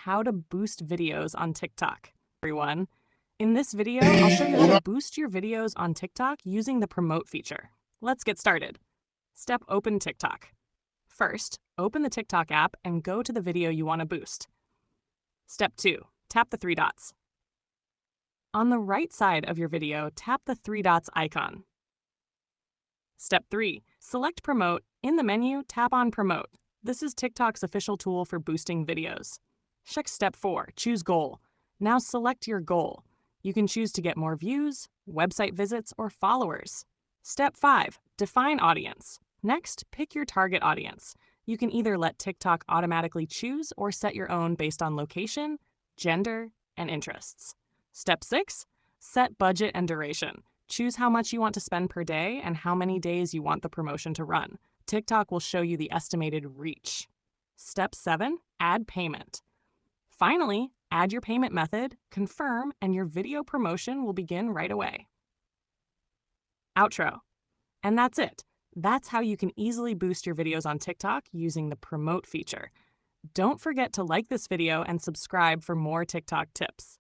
how to boost videos on TikTok. Everyone, in this video, I'll show you how to boost your videos on TikTok using the promote feature. Let's get started. Step open TikTok. First, open the TikTok app and go to the video you want to boost. Step 2, tap the three dots. On the right side of your video, tap the three dots icon. Step 3, select Promote. In the menu, tap on Promote. This is TikTok's official tool for boosting videos. Check Step 4, choose Goal. Now select your goal. You can choose to get more views, website visits, or followers. Step 5, define audience. Next, pick your target audience. You can either let TikTok automatically choose or set your own based on location, gender, and interests. Step 6, set budget and duration. Choose how much you want to spend per day and how many days you want the promotion to run. TikTok will show you the estimated reach. Step 7, add payment. Finally, add your payment method, confirm, and your video promotion will begin right away. Outro. And that's it. That's how you can easily boost your videos on TikTok using the promote feature. Don't forget to like this video and subscribe for more TikTok tips.